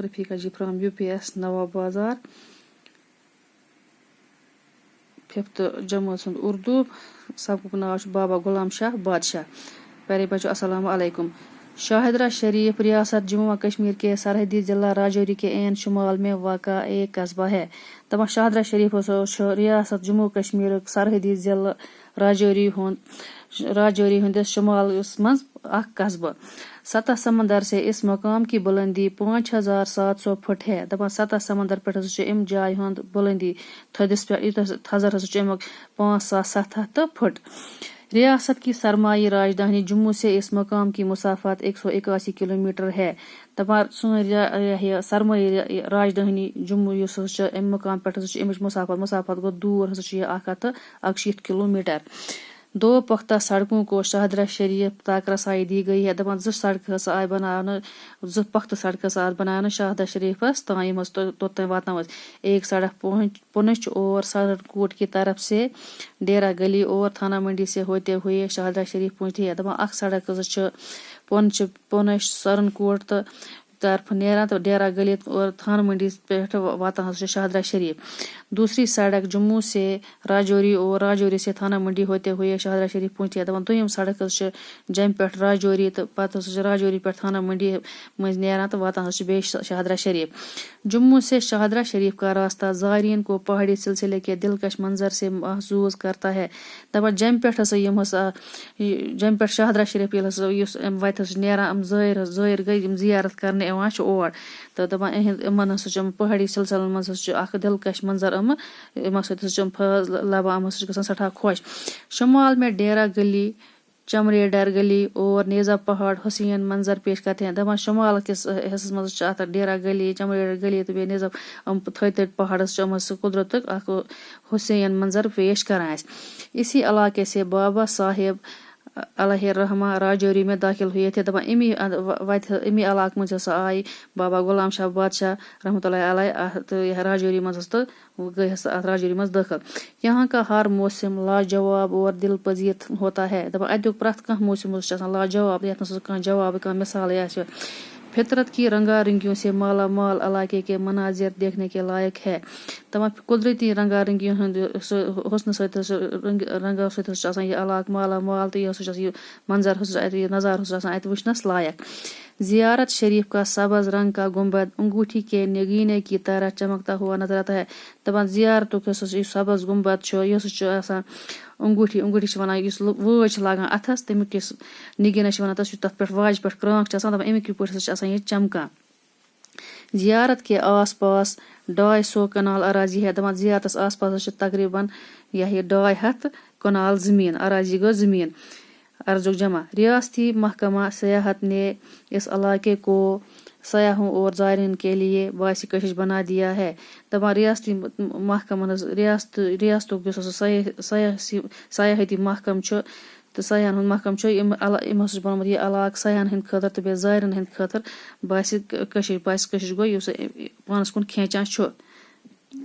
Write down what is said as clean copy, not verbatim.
Rafiqa G from UPS نواب بازار 5th جمٲژ ہُنٛد اردو سبقُک ناو چھُ بابا غلام شاہ بادشاہ. پیارے بچوں السلام علیکم. شاہدرہ شریف ریاست جموں و کشمیر کے سرحدی ضلع راجوری کے عین شمال میں واقع ایک قصبہ ہے. دپان شاہدرہ شریف ریاست جموں کشمیر سرحدی ضلع راجوری ہندس شمالس مز اخ قصبہ. سطح سمندر سے اس مقام کی بلندی 5700 فٹ ہے. دپان سطح سمندر پہ ام جائے ہند بلندی تھدس پہ تھزر امیک 5700 فٹ. ریاست کی سرمائی راجدھانی جموں سے اس مقام کی مسافت 181 کلومیٹر ہے. دپان سن سرمائی راجدھانی جموں اس ام مقام پہ امچ مسافت گو دور 161 کلومیٹر. 2 پختہ سڑکوں کو شاہدرہ شریف تک رسائی دی گئی ہے. دپان 2 سڑکیں آئی بنانا 2 پختہ سڑکیں آئی بنانا شاہدرہ شریفس تام توتان واتن. ایک سڑک پونچھ اور سہارنپور کی طرف سے ڈیرا گلی اور تھانہ منڈی سے ہوتے ہوئے شاہدرہ شریف پہنچتی ہے. دپان اخ سڑک پونچھ سہارنپور طرف نیران تو ڈیرا گلی اور تھانہ منڈی پہ واتان شاہدرہ شریف. دوسری سڑک جموں سے راجوری اور راجوری سے تھانہ منڈی ہوتے ہوئے شاہدرہ شریف پہنچتی ہے. دپان دویم سڑک جم پہ راجوری تو پتہ راجوری پہ تھانہ منڈی مز نیران تو واتان بی شاہدرہ شریف. جموں سے شاہدرہ شریف کا راستہ زائرین کو پہاڑی سلسلے کے دلکش منظر سے محظوظ کرتا ہے. دپان جم پہ شاہدرہ شریف وت نیران زائر گئی زیارت کرنے اور تو دپان ان پہاڑی سلسلن مز دلکش منظر فض لبان گھان سٹھا خوش. شمال میں ڈیرا گلی چمریڈر گلی اور نیزا پہاڑ حسین منظر پیش کرتے ہیں. دپان شمال کس حصس مز ڈیرا گلی چمریڈر گلی تو نیزا تھد پہاڑ قدرت حسین منظر پیش کران. اسی علاقے سے بابا صاحب علیہ الرحمہ راجوری میں داخل ہوئے تھے. دپان امی علاقہ مز آئی بابا غلام شاہ بادشاہ رحمۃ اللہ علیہ راجوری مز تو گئی راجوری مز داخل. یہاں کا ہر موسم لاجواب اور دل پذیر ہوتا ہے. دپان اتیک پرت کھانا موسم لاجواب یتھ مز کھانا جواب کھانا مثال آسہ. فطرت کی رنگا رنگیوں سے مالا مال علاقے کے مناظر دیکھنے کے لائق ہے. دپان قدرتی رنگا رنگی ہند حسن رنگو ست یہ علاقہ مالا مال تو یہ منظر نظارہ ات وچھنس لائق. زیارت شریف کا سبز رنگ کا گنبد انگوٹھی کے نگینے کی طرح چمکتا ہوا نظر آتا ہے. دپان زیارتک سبز گنبد انگوٹھی ونان واج لاگان اتھس تمیک نگینہ ونان تر پہ واج پہ کرانک دپان امیک پہ یہ چمکان. زیارت کے آس پاس 250 کنال اراضی ہے. دپان زیارتس آس پاس تقریباً 200 کنال زمین اراضی گو زمین ارضک جمع. ریاستی محکمہ سیاحت نے اس علاقے کو سیاحوں اور زائرین کے لیے باعث کشش بنا دیا ہے. دپان ریاستی محکمہ ریاستک سیاحتی محکمہ تو سیاحن ہند محکمہ بنوت یہ علاقہ سیاحن ہند خاطر تو زائرین ہند خاطر باعث کشش گو پانس کن کھینچان.